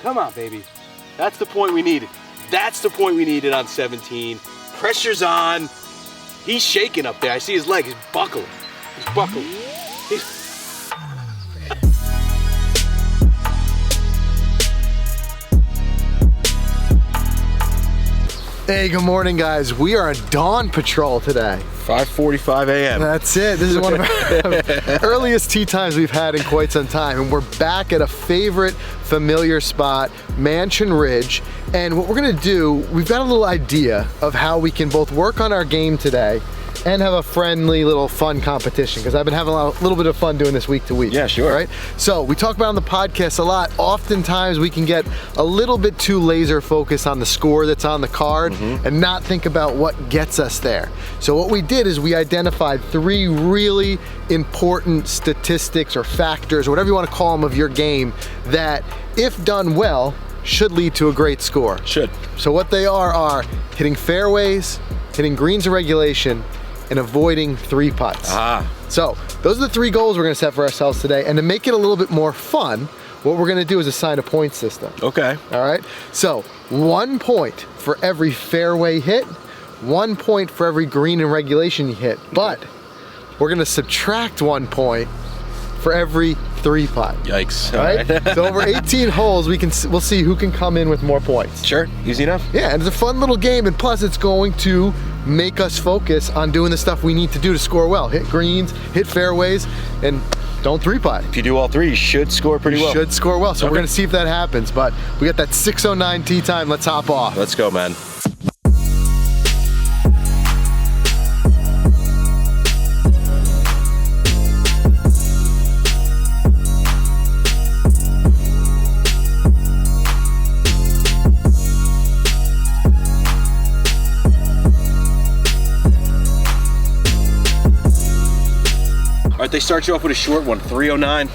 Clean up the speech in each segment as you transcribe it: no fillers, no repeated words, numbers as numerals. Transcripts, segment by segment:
Come on, baby. That's the point we needed. That's the point we needed on 17. Pressure's on. He's shaking up there. I see his leg. He's buckling. He's buckling. Hey, good morning, guys. We are on dawn patrol today. 5:45 a.m. That's it. This is one of our earliest tee times we've had in quite some time. And we're back at a favorite familiar spot, Mansion Ridge. And what we're gonna do, we've got a little idea of how we can both work on our game today and have a friendly little fun competition, because I've been having a little bit of fun doing this week to week. Yeah, sure. Right? So we talk about on the podcast a lot. Oftentimes we can get a little bit too laser focused on the score that's on the card and not think about what gets us there. So what we did is we identified 3 really important statistics or factors, or whatever you want to call them, of your game that, if done well, should lead to a great score. Should. So what they are hitting fairways, hitting greens in regulation, and avoiding 3 putts. So those are the 3 goals we're gonna set for ourselves today. And to make it a little bit more fun, what we're gonna do is assign a point system. Okay. All right, so 1 point for every fairway hit, 1 point for every green in regulation you hit, but we're gonna subtract 1 point for every 3 putt. Yikes. All right? So over 18 holes, we'll see who can come in with more points. Sure, easy enough. Yeah, and it's a fun little game, and plus it's going to make us focus on doing the stuff we need to do to score well. Hit greens, hit fairways, and don't 3-putt. If you do all 3, you should score pretty well. You should score well, so we're gonna see if that happens, but we got that 6:09 tee time. Let's hop off. Let's go, man. All right, they start you off with a short one, 309.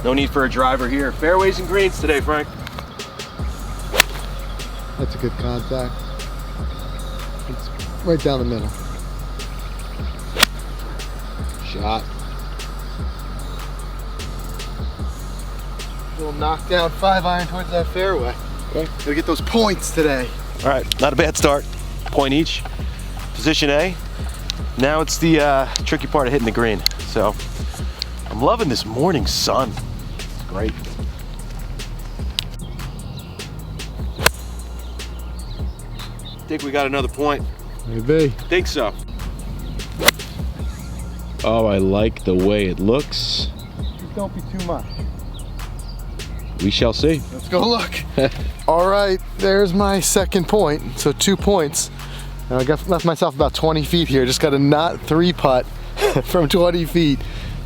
No need for a driver here. Fairways and greens today, Frank. That's a good contact. It's right down the middle. Shot. Little knockdown 5-iron towards that fairway. Okay. Gotta get those points today. All right, not a bad start. Point each. Position A. Now it's the tricky part of hitting the green. So I'm loving this morning sun. It's great. Think we got another point. Maybe. Think so. Oh, I like the way it looks. Just don't be too much. We shall see. Let's go look. All right, there's my second point. So 2 points. Now I left myself about 20 feet here. Just got to not 3-putt from 20 feet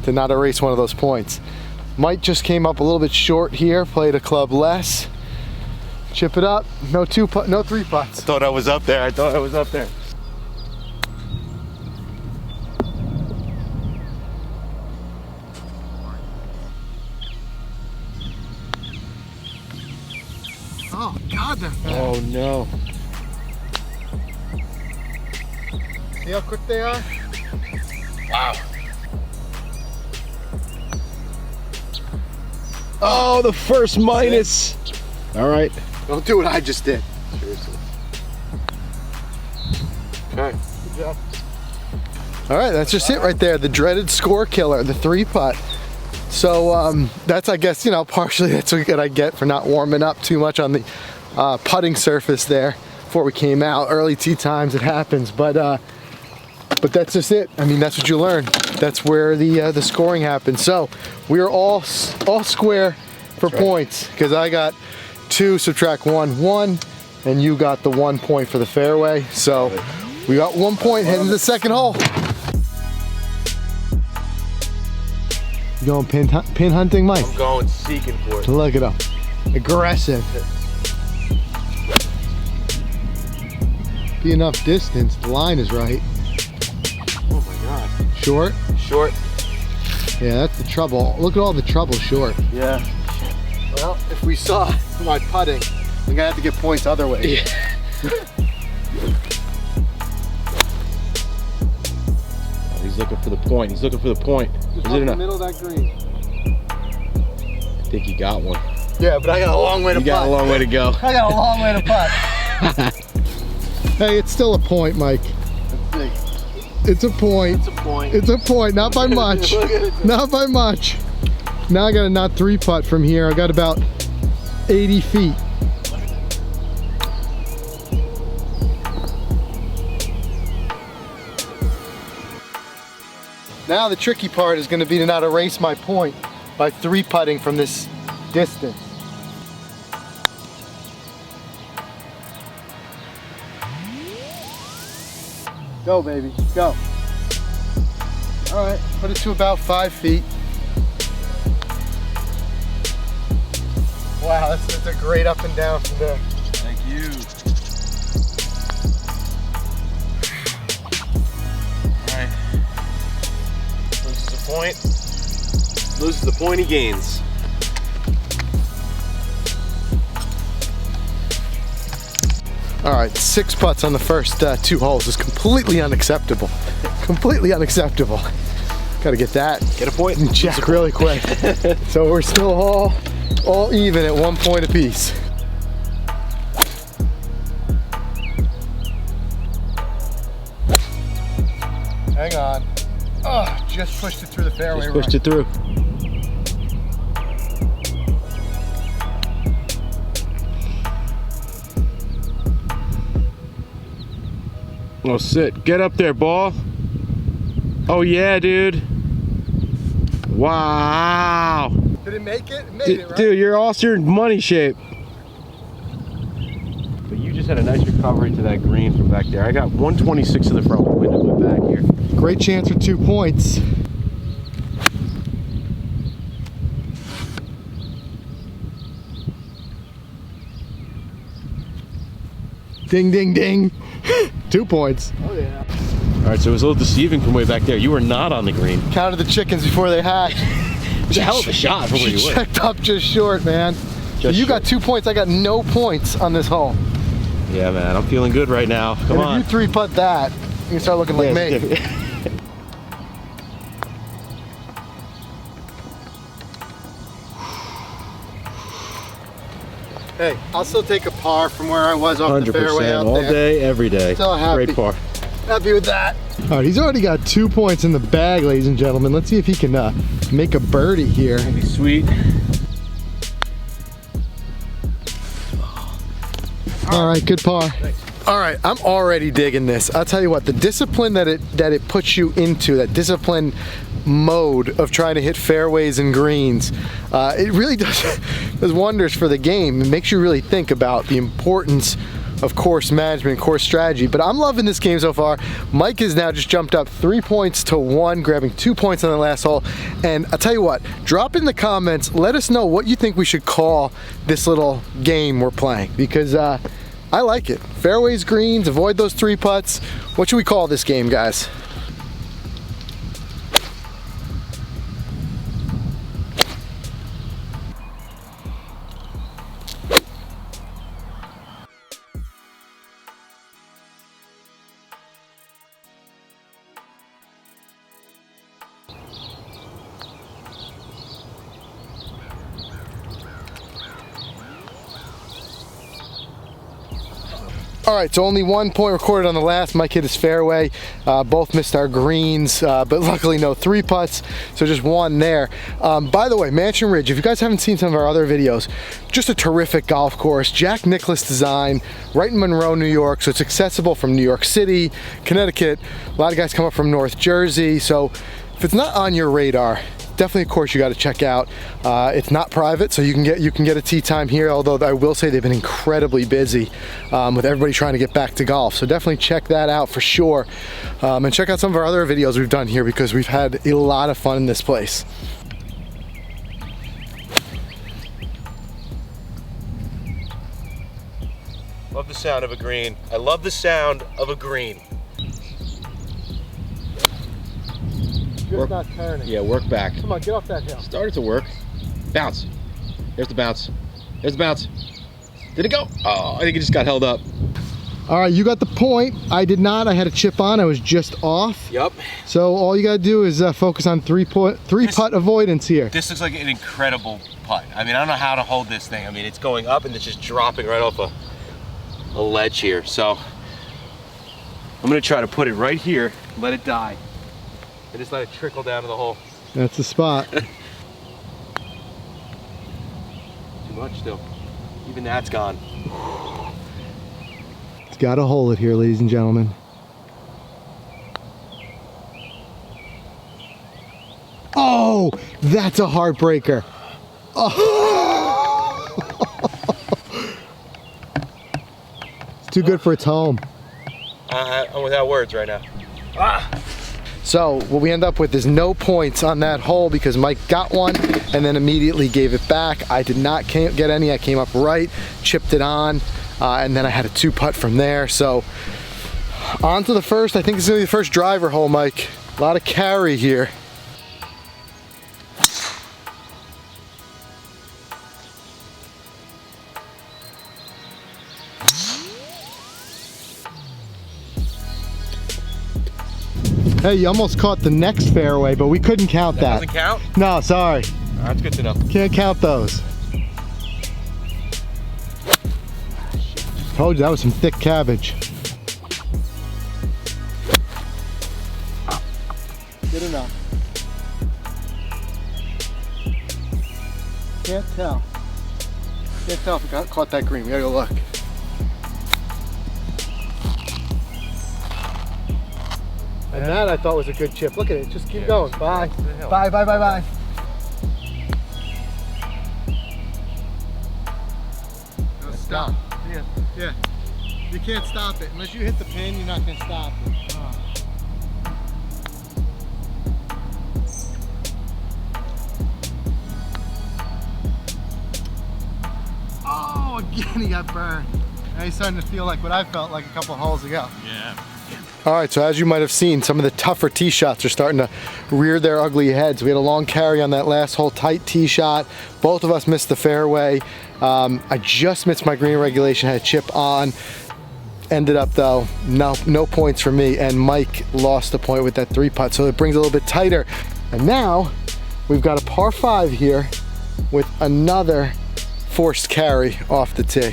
to not erase one of those points. Mike just came up a little bit short here, played a club less. Chip it up, no 3 putts. I thought I was up there. Oh God, they're fast. Oh no. See how quick they are? Wow. Oh, the first minus. All right. Don't do what I just did. Seriously. Okay. Good job. All right, that's just it right there. The dreaded score killer, the 3-putt. So that's, I guess, partially that's what I get for not warming up too much on the putting surface there before we came out. Early tee times, it happens, but that's just it. I mean, that's what you learn. That's where the scoring happens. So we are all square for points, because I got 2, subtract 1, 1, and you got the 1 point for the fairway. So we got 1 point heading to the second hole. You going pin hunting, Mike? I'm going seeking for it. Look at him. Aggressive. Be enough distance. The line is right. Oh my God. Short? Short. Yeah, that's the trouble. Look at all the trouble short. Yeah. Well, if we saw my putting, I'm gonna have to get points other ways. Yeah. He's looking for the point. He's looking for the point. Just Is up it the enough? middle of that green. I think he got one. Yeah, but I got a long way to putt. You got a long way to go. I got a long way to putt. Hey, it's still a point, Mike. Let's see. It's a point. It's a point. It's a point, not by much. Not by much. Now I got a not 3 putt from here. I got about 80 feet. Now the tricky part is going to be to not erase my point by 3 putting from this distance. Go, baby, go. All right, put it to about 5 feet. Wow, that's a great up and down from there. Thank you. All right. Loses a point. Loses the point he gains. All right, 6 putts on the first 2 holes is completely unacceptable. Completely unacceptable. Got to get that. Get a point. Check really quick. So we're still all even at 1 point apiece. Hang on. Oh, just pushed it through the fairway. Just pushed it through. Oh, sit. Get up there, ball. Oh, yeah, dude. Wow. Did it make it? It made it, right? Dude, you're all in money shape. But you just had a nice recovery to that green from back there. I got 126 to the front wind of my back here. Great chance for 2 points. Ding, ding, ding. 2 points. Oh, yeah. All right, so it was a little deceiving from way back there. You were not on the green. Counted the chickens before they hatched. It's a hell of a shot from where you were. Checked up just short, man. So you got 2 points. I got no points on this hole. Yeah, man, I'm feeling good right now. Come on. If you 3 putt that, you can start looking like me. Hey, I'll still take a par from where I was off the fairway out all there. day, every day. Still happy. Great par. Happy with that. All right, he's already got 2 points in the bag, ladies and gentlemen. Let's see if he can make a birdie here. That'd be sweet. All right, good par. Thanks. All right, I'm already digging this. I'll tell you what, the discipline that it puts you into, that discipline mode of trying to hit fairways and greens, it really does wonders for the game. It makes you really think about the importance of course management, course strategy. But I'm loving this game so far. Mike has now just jumped up 3 points to 1, grabbing 2 points on the last hole. And I'll tell you what, drop in the comments, let us know what you think we should call this little game we're playing, because I like it. Fairways, greens, avoid those 3 putts. What should we call this game, guys? All right, so only 1 point recorded on the last. Mike hit his fairway. Both missed our greens, but luckily no 3 putts, so just 1 there. By the way, Mansion Ridge, if you guys haven't seen some of our other videos, just a terrific golf course. Jack Nicklaus design, right in Monroe, New York, so it's accessible from New York City, Connecticut. A lot of guys come up from North Jersey, so if it's not on your radar, definitely a course you got to check out. It's not private, so you can get a tee time here, although I will say they've been incredibly busy with everybody trying to get back to golf. So definitely check that out for sure. And check out some of our other videos we've done here, because we've had a lot of fun in this place. Love the sound of a green. I love the sound of a green. Just not turning. Yeah, work back. Come on, get off that hill. Started to work. Bounce. There's the bounce. There's the bounce. Did it go? Oh, I think it just got held up. All right, you got the point. I did not. I had a chip on. I was just off. Yep. So all you got to do is focus on three putt avoidance here. This looks like an incredible putt. I mean, I don't know how to hold this thing. I mean, it's going up and it's just dropping right off a ledge here. So I'm gonna try to put it right here, let it die, and just let it trickle down to the hole. That's the spot. Too much still. Even that's gone. It's got to hold it here, ladies and gentlemen. Oh, that's a heartbreaker. Oh. It's too good for its home. I'm without words right now. So what we end up with is no points on that hole because Mike got one and then immediately gave it back. I did not get any. I came up right, chipped it on, and then I had a 2-putt from there. So on to the first. I think it's gonna be the first driver hole, Mike. A lot of carry here. Hey, you almost caught the next fairway, but we couldn't count that. Doesn't count? No, sorry. That's good to know. Can't count those. Told you that was some thick cabbage. Good enough. Can't tell. Can't tell if we caught that green. We gotta go look. And that I thought was a good chip. Look at it, just keep going. Bye. Bye, bye, bye, bye. Stop. Yeah. You can't stop it. Unless you hit the pin, you're not going to stop it. Oh, again he got burned. Now he's starting to feel like what I felt like a couple holes ago. Yeah. All right, so as you might have seen, some of the tougher tee shots are starting to rear their ugly heads. We had a long carry on that last hole, tight tee shot. Both of us missed the fairway. I just missed my green regulation, had a chip on. Ended up though, no points for me, and Mike lost the point with that 3-putt, so it brings it a little bit tighter. And now, we've got a par 5 here with another forced carry off the tee.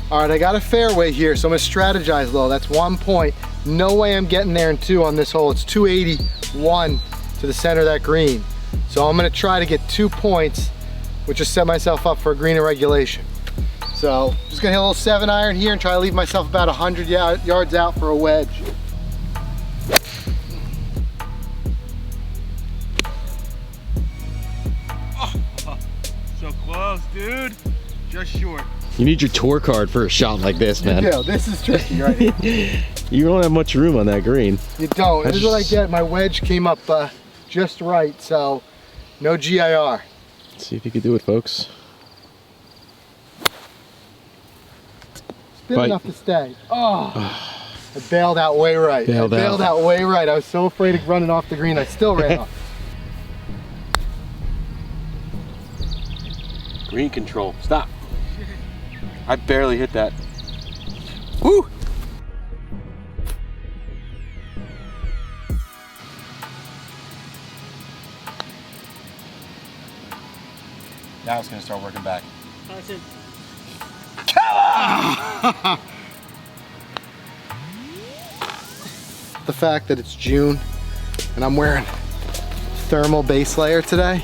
All right, I got a fairway here, so I'm gonna strategize low. That's 1 point. No way I'm getting there in 2 on this hole. It's 281 to the center of that green. So I'm gonna try to get 2 points, which just set myself up for a green in regulation. So just gonna hit a little 7-iron here and try to leave myself about 100 yards out for a wedge. So close, dude. Just short. You need your tour card for a shot like this, man. You do. This is tricky right here. You don't have much room on that green. You don't. This is what I get. My wedge came up just right, so no GIR. Let's see if you can do it, folks. Spin enough to stay. Oh, I bailed out way right. I bailed out way right. I was so afraid of running off the green. I still ran off. Green control. Stop. I barely hit that. Woo! Now it's gonna start working back. That's it. The fact that it's June and I'm wearing thermal base layer today,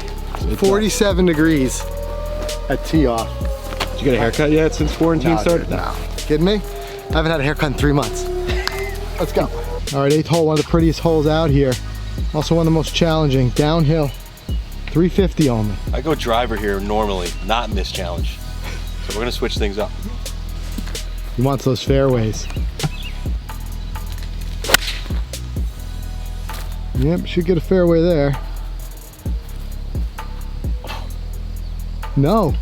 47 degrees at tee off. Did you get a haircut yet since quarantine started? No. Kidding me? I haven't had a haircut in 3 months. Let's go. All right, 8th hole, one of the prettiest holes out here. Also one of the most challenging, downhill. 350 only. I go driver here normally, not in this challenge. So we're gonna switch things up. He wants those fairways. Yep, should get a fairway there. No.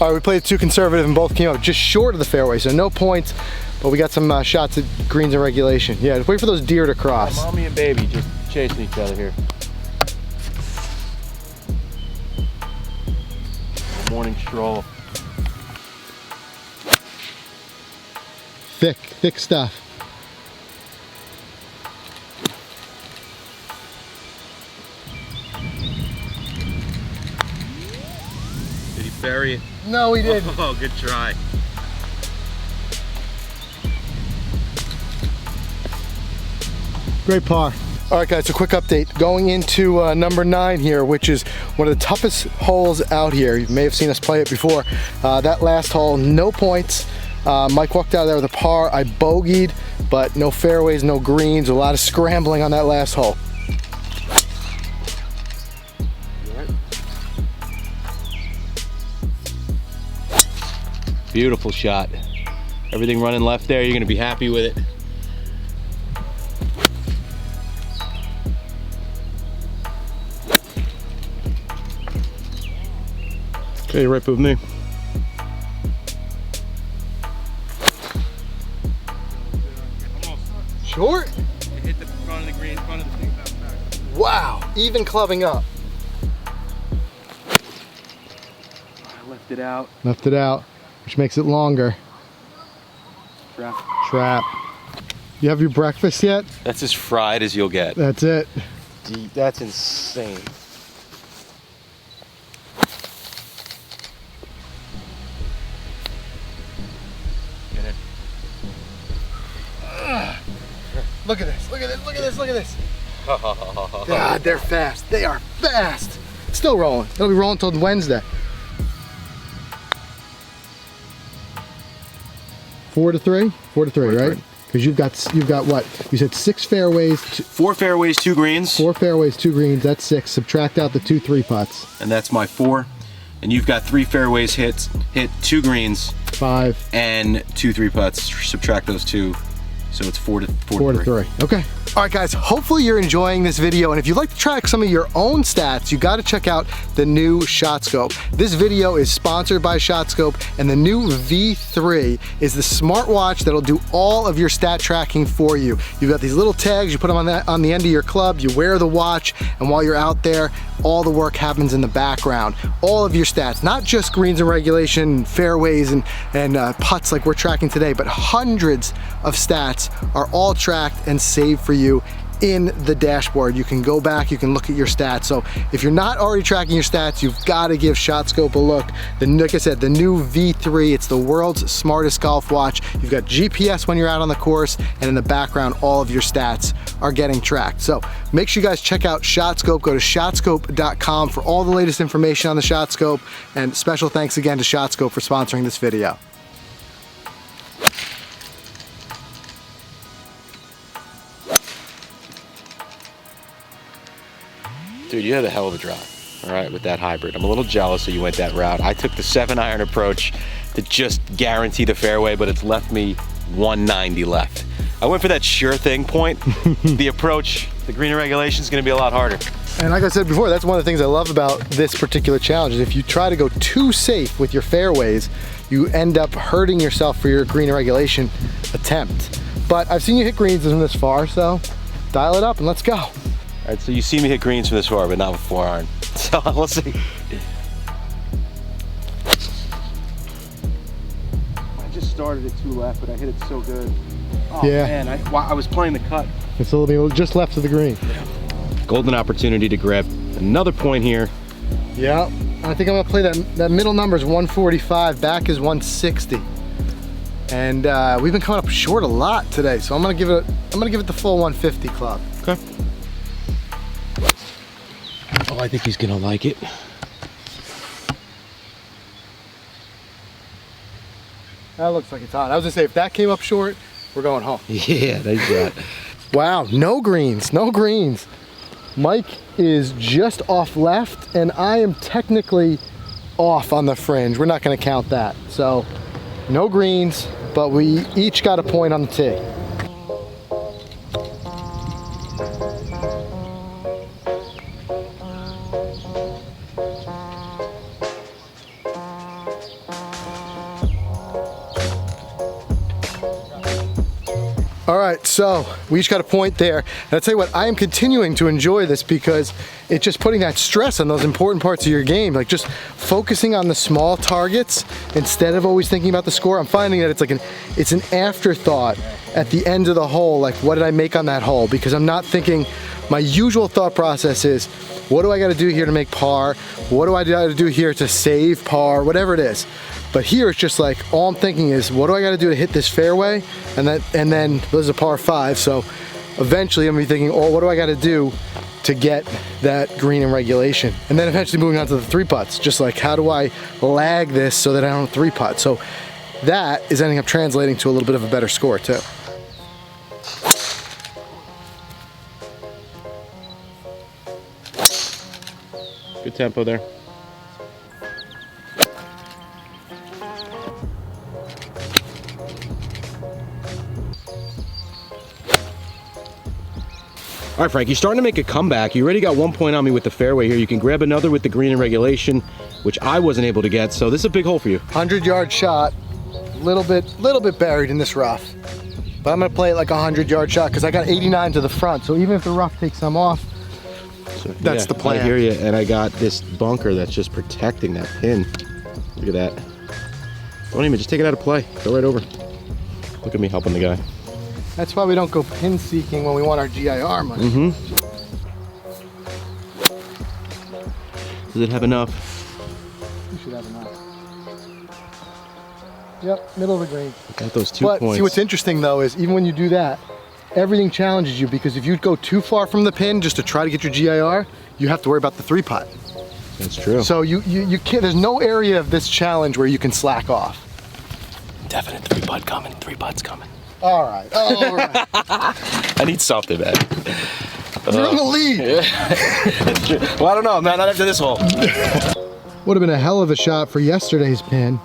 All right, we played too conservative and both came up just short of the fairway, so no points, but we got some shots at greens in regulation. Yeah, just wait for those deer to cross. Yeah, mommy and baby just chasing each other here. Morning stroll. Thick stuff. Did he bury it? No, he didn't. Oh, good try. Great par. All right, guys, a quick update. Going into number 9 here, which is one of the toughest holes out here. You may have seen us play it before. That last hole, no points. Mike walked out of there with a par. I bogeyed, but no fairways, no greens. A lot of scrambling on that last hole. Beautiful shot. Everything running left there, you're gonna be happy with it. Okay, right with me. Short? It hit the front of the green, front of the thing, back. Wow, even clubbing up. I left it out. Left it out, which makes it longer. Trap. You have your breakfast yet? That's as fried as you'll get. That's it. That's insane. Get it. Look at this, look at this, look at this, look at this. God, they're fast. They are fast. Still rolling. It'll be rolling until Wednesday. 4 to 3? 4 to 3, right? Because you've got what? You said 6 fairways. 4 fairways, 2 greens. 4 fairways, 2 greens. That's 6. Subtract out the 2 3-putts. And that's my 4. And you've got 3 fairways hit 2 greens. 5. And 2 3-putts. Subtract those 2. So it's 4 to 3. Okay. All right, guys, hopefully you're enjoying this video, and if you'd like to track some of your own stats, you got to check out the new ShotScope. This video is sponsored by ShotScope, and the new V3 is the smartwatch that'll do all of your stat tracking for you. You've got these little tags, you put them on the end of your club, you wear the watch, and while you're out there, all the work happens in the background. All of your stats, not just greens and regulation, fairways, and putts like we're tracking today, but hundreds of stats are all tracked and saved for you in the dashboard. You can go back, you can look at your stats. So if you're not already tracking your stats, you've got to give ShotScope a look. Like I said, the new V3, it's the world's smartest golf watch. You've got GPS when you're out on the course, and in the background, all of your stats are getting tracked. So make sure you guys check out ShotScope. Go to shotscope.com for all the latest information on the ShotScope, and special thanks again to ShotScope for sponsoring this video. Dude, you had a hell of a drive, all right, with that hybrid. I'm a little jealous that you went that route. I took the 7-iron approach to just guarantee the fairway, but it's left me 190 left. I went for that sure thing point. The approach, the green regulation is going to be a lot harder. And like I said before, that's one of the things I love about this particular challenge is if you try to go too safe with your fairways, you end up hurting yourself for your green regulation attempt. But I've seen you hit greens from this far, so dial it up and let's go. All right, so you see me hit greens from this far, but not with 4-iron. So we'll see. I just started it 2 left, but I hit it so good. Oh, yeah. Man, I was playing the cut. It's a little bit just left of the green. Golden opportunity to grab another point here. Yeah, I think I'm gonna play that middle number is 145, back is 160. And we've been coming up short a lot today, so I'm gonna give it the full 150 club. Okay. Oh, I think he's gonna like it. That looks like it's on. I was gonna say, if that came up short, we're going home. Yeah, that's that. Wow, no greens, no greens. Mike is just off left, and I am technically off on the fringe. We're not gonna count that. So, no greens, but we each got a point on the tee. All right, so we each got a point there. And I'll tell you what, I am continuing to enjoy this because it's just putting that stress on those important parts of your game, like just focusing on the small targets instead of always thinking about the score. I'm finding that it's an afterthought at the end of the hole, like what did I make on that hole? Because I'm not thinking, my usual thought process is, what do I gotta do here to make par? What do I gotta do here to save par? Whatever it is. But here it's just like, all I'm thinking is, what do I gotta do to hit this fairway? And then this is a par 5, so eventually I'm gonna be thinking, oh, what do I gotta do to get that green in regulation? And then eventually moving on to the 3 putts, just like, how do I lag this so that I don't 3 putt? So that is ending up translating to a little bit of a better score too. Good tempo there. All right, Frank, you're starting to make a comeback. You already got 1 point on me with the fairway here. You can grab another with the green in regulation, which I wasn't able to get, so this is a big hole for you. 100-yard shot, little bit buried in this rough. But I'm gonna play it like a 100-yard shot because I got 89 to the front, so even if the rough takes some off, so, that's the plan. I hear you, and I got this bunker that's just protecting that pin. Look at that. Don't even, just take it out of play. Go right over. Look at me helping the guy. That's why we don't go pin seeking when we want our GIR money. Mm-hmm. Does it have enough? You should have enough. Yep, middle of the green. Got those 2 points. See, what's interesting though is even when you do that, everything challenges you, because if you go too far from the pin just to try to get your GIR, you have to worry about the 3 putt. That's true. So you can't, there's no area of this challenge where you can slack off. Definite 3 putt coming, 3 putts coming. All right. I need something, man. You're in the lead. Yeah. Well, I don't know, man. Not after this hole. Would have been a hell of a shot for yesterday's pin.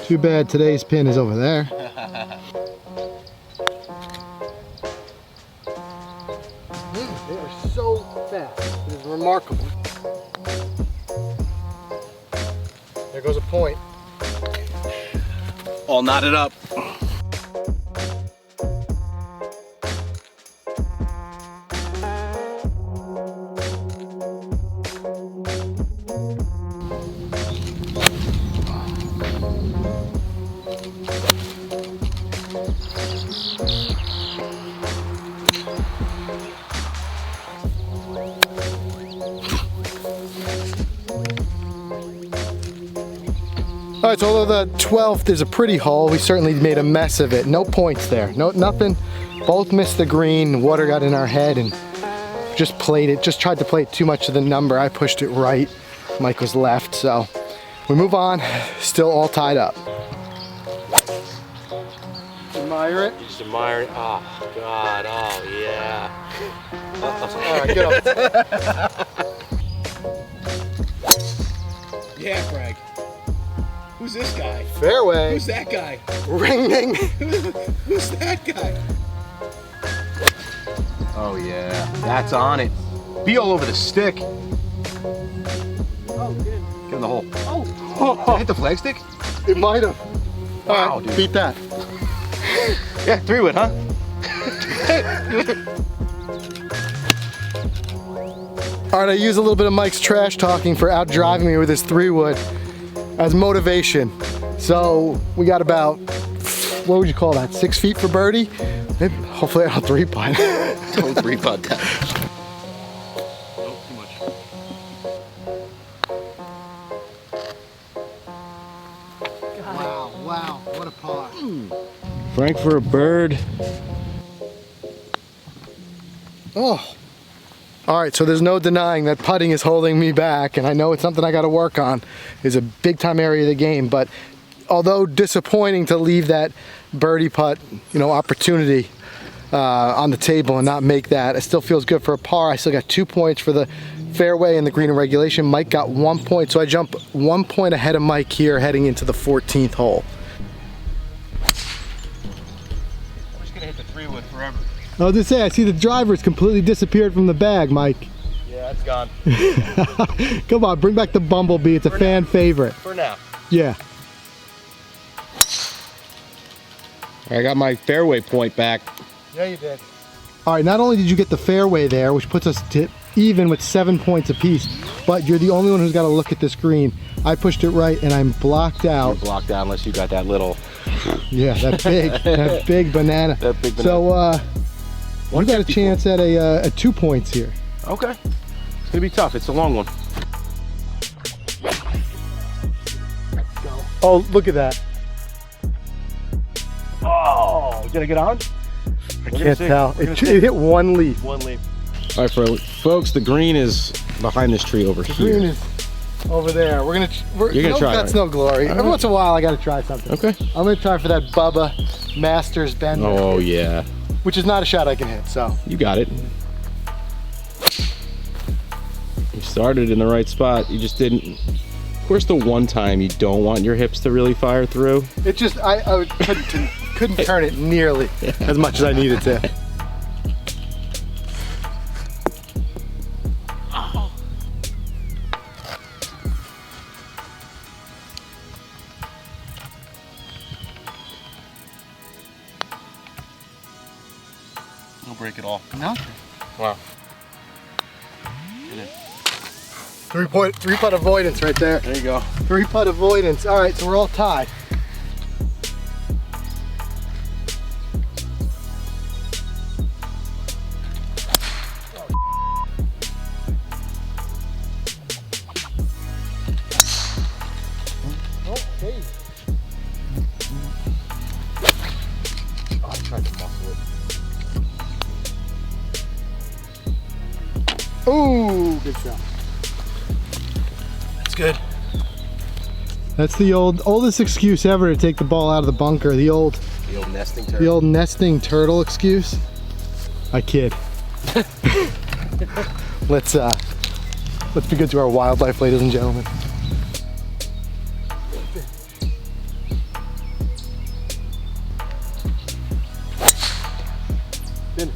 Too bad today's pin is over there. They are so fast. It is remarkable. There goes a point. All knotted up. All right, so although the 12th is a pretty hole, we certainly made a mess of it. No points there, nothing. Both missed the green, water got in our head and just tried to play it too much to the number. I pushed it right, Mike was left, so we move on, still all tied up. Admire it. Just admire it. Oh, God, oh, yeah. All right, get up. Yeah, Frank. Who's this guy? Fairway. Who's that guy? Ring ding. Who's that guy? Oh, yeah. That's on it. Be all over the stick. Oh, good. Get in the hole. Oh. Did it hit the flagstick? It might have. Wow, All right, dude. beat that. Yeah, 3-wood, huh? All right, I use a little bit of Mike's trash talking for out driving me with his 3-wood as motivation. So we got about, what would you call that, 6 feet for birdie? Maybe, hopefully I don't 3-putt. Don't 3-putt that. Nope, too much. Wow, what a par. Frank for a bird. Oh. All right, so there's no denying that putting is holding me back, and I know it's something I got to work on. It's a big time area of the game, but although disappointing to leave that birdie putt, opportunity on the table and not make that, it still feels good for a par. I still got 2 points for the fairway and the green in regulation. Mike got 1 point, so I jump 1 point ahead of Mike here heading into the 14th hole. I'm just gonna hit the 3-wood forever. I was just saying, I see the driver's completely disappeared from the bag, Mike. Yeah, it's gone. Come on, bring back the Bumblebee. It's a fan favorite. For now. Yeah. I got my fairway point back. Yeah, you did. All right, not only did you get the fairway there, which puts us to even with 7 points apiece, but you're the only one who's got to look at this green. I pushed it right and I'm blocked out. You're blocked out unless you got that little. Yeah, that big banana. That big banana. So we got a chance at a 2 points here. Okay. It's gonna be tough. It's a long one. Oh, look at that. Oh, did I get on? I can't tell. It hit one leaf. One leaf. All right, folks, the green is behind this tree over here. Green is over there. You're gonna try it, That's right? no glory. Every once in a while, I gotta try something. Okay. I'm gonna try for that Bubba Masters bender. Oh yeah. Which is not a shot I can hit, so. You got it. You started in the right spot. You just didn't. Of course, the one time you don't want your hips to really fire through. It just, I couldn't turn it nearly as much as I needed to. No break at all. No. Wow. Three putt avoidance right there. There you go. 3 putt avoidance. All right, so we're all tied. Okay. Oh, I tried to muscle it. Ooh, good shot. That's good. That's the oldest excuse ever to take the ball out of the bunker. The old nesting turtle. The old nesting turtle excuse. I kid. Let's be good to our wildlife, ladies and gentlemen. Finish.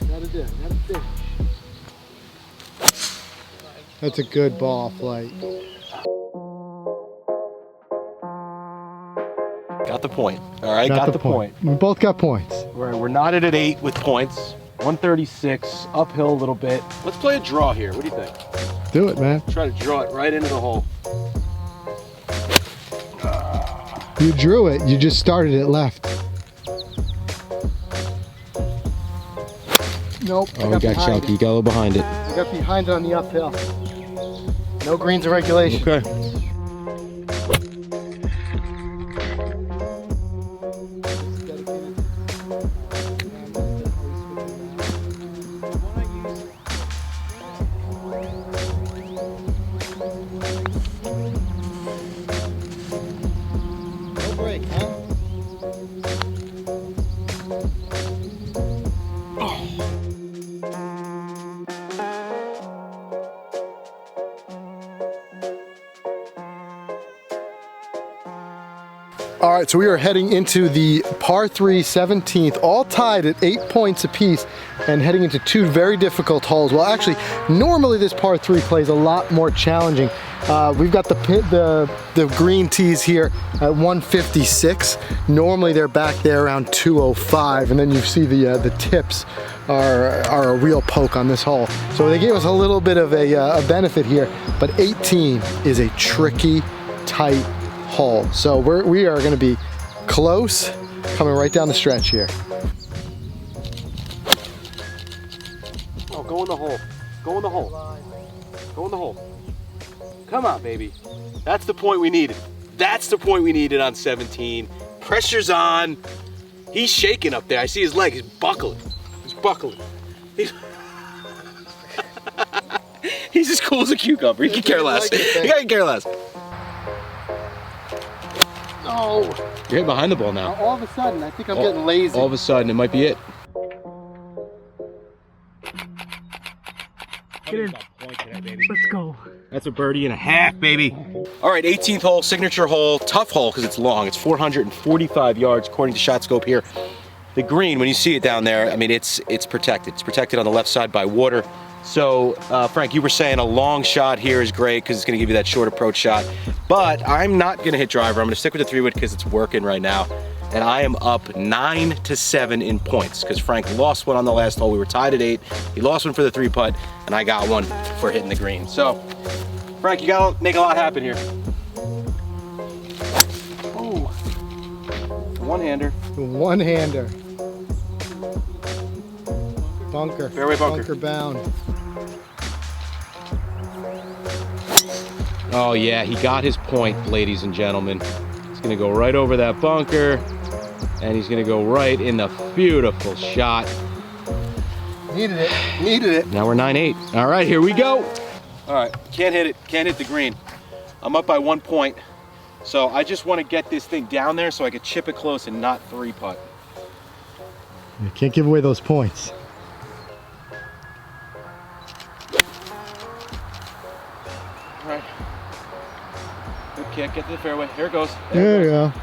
Gotta do. Gotta finish. That's a good ball flight. Got the point. All right, got the point. We both got points. We're knotted at 8 with points. 136, uphill a little bit. Let's play a draw here. What do you think? Do it, man. Try to draw it right into the hole. You drew it. You just started it left. Nope. Oh, we got chunky. You got a little behind it. I got behind it on the uphill. No greens in regulation. Okay. No break, huh? All right, so we are heading into the par 3 17th, all tied at 8 points apiece, and heading into 2 very difficult holes. Well, actually, normally this par 3 plays a lot more challenging. We've got the green tees here at 156. Normally they're back there around 205, and then you see the tips are a real poke on this hole. So they gave us a little bit of a benefit here, but 18 is a tricky, tight hole. So we are going to be close, coming right down the stretch here. Oh, go in the hole. Go in the hole. Go in the hole. Come on, baby. That's the point we needed. That's the point we needed on 17. Pressure's on. He's shaking up there. I see his leg. He's buckling. He's buckling. He's as cool as a cucumber. He can care less. He can care less. Oh, You're right behind the ball now. all of a sudden, I think I'm getting lazy. All of a sudden, it might be it. Get in. Let's go. That's a birdie and a half, baby. All right, 18th hole, signature hole, tough hole because it's long. It's 445 yards according to Shot Scope here. The green, when you see it down there, I mean, it's protected. It's protected on the left side by water. So, Frank, you were saying a long shot here is great because it's going to give you that short approach shot. But I'm not going to hit driver. I'm going to stick with the 3-wood because it's working right now. And I am up 9-7 in points because Frank lost one on the last hole. We were tied at 8. He lost one for the 3-putt, and I got one for hitting the green. So, Frank, you got to make a lot happen here. Oh, one-hander. One-hander. Bunker. Fairway bunker. Bunker bound. Oh yeah, he got his point, ladies and gentlemen. He's gonna go right over that bunker, and he's gonna go right in the beautiful shot. Needed it. Needed it. Now we're 9-8. All right, here we go. All right, can't hit it. Can't hit the green. I'm up by 1 point, so I just want to get this thing down there so I could chip it close and not 3-putt. You can't give away those points. All right. Good kick. Get to the fairway. Here it goes. There you go.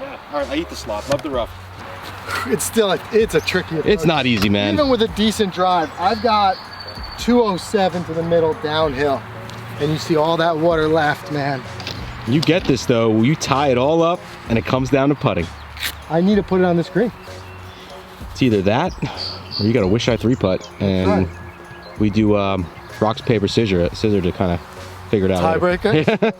Yeah. All right, I eat the slop. Love the rough. It's still it's a tricky approach. It's not easy, man. Even with a decent drive, I've got 207 to the middle downhill, and you see all that water left, man. You get this though. You tie it all up, and it comes down to putting. I need to put it on the screen. It's either that, or you got to wish I 3-putt, and we do rocks, paper, scissor to kind of figure it out. Tiebreaker.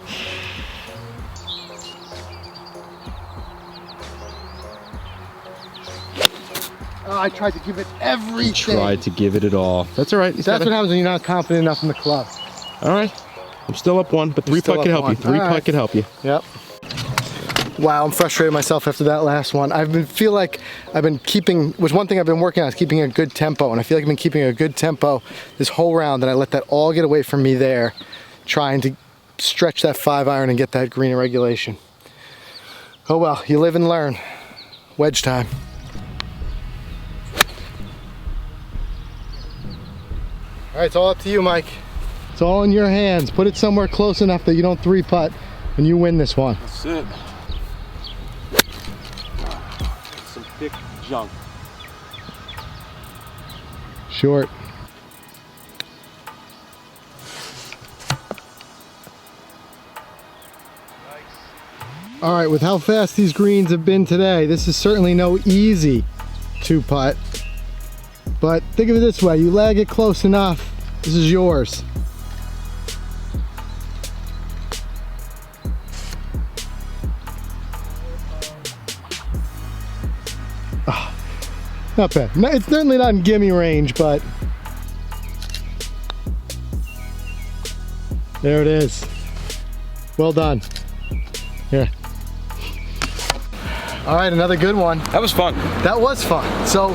Oh, I tried to give it everything. Tried to give it all. That's all right. That's what happens when you're not confident enough in the club. All right. I'm still up 1, but 3-putt can help you. 3-putt can help you. Yep. Wow, I'm frustrated myself after that last one. Feel like I've been keeping, was one thing I've been working on is keeping a good tempo, and I feel like I've been keeping a good tempo this whole round, and I let that all get away from me there, trying to stretch that 5-iron and get that green in regulation. Oh well, you live and learn. Wedge time. All right, it's all up to you, Mike. It's all in your hands. Put it somewhere close enough that you don't 3-putt and you win this one. That's it. Some thick junk. Short. All right, with how fast these greens have been today, this is certainly no easy 2-putt. But think of it this way, you lag it close enough, this is yours. Oh, not bad. No, it's certainly not in gimme range, but there it is. Well done. Here. All right, another good one. That was fun. That was fun. So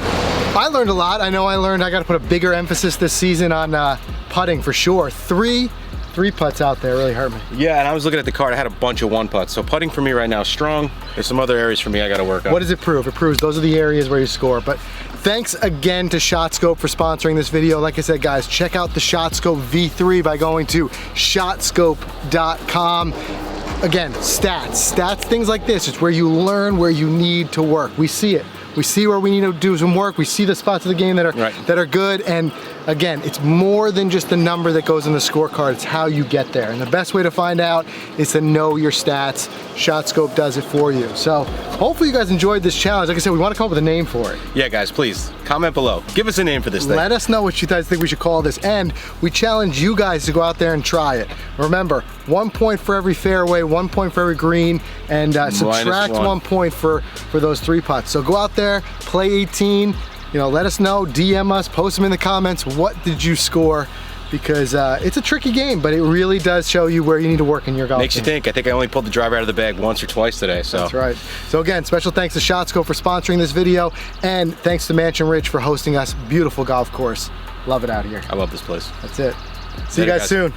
I learned a lot. I know I learned I got to put a bigger emphasis this season on putting for sure. Three putts out there really hurt me. Yeah, and I was looking at the card. I had a bunch of 1-putts. So putting for me right now is strong. There's some other areas for me I got to work on. What does it prove? It proves those are the areas where you score. But thanks again to ShotScope for sponsoring this video. Like I said, guys, check out the ShotScope V3 by going to shotscope.com. Again, stats, things like this. It's where you learn where you need to work. We see it. We see where we need to do some work. We see the spots of the game that are good. And again, it's more than just the number that goes in the scorecard. It's how you get there. And the best way to find out is to know your stats. ShotScope does it for you. So hopefully you guys enjoyed this challenge. Like I said, we want to come up with a name for it. Yeah, guys, please comment below. Give us a name for this thing. Let us know what you guys think we should call this. And we challenge you guys to go out there and try it. Remember, 1 point for every fairway, 1 point for every green, and subtract 1 point for those 3-putts. So go out there, play 18, let us know, DM us, post them in the comments, what did you score? Because it's a tricky game, but it really does show you where you need to work in your golf. Makes you think. I think I only pulled the driver out of the bag once or twice today. So that's right. So again, special thanks to ShotScope for sponsoring this video, and thanks to Mansion Ridge for hosting us. Beautiful golf course. Love it out here. I love this place. That's it. See you guys soon.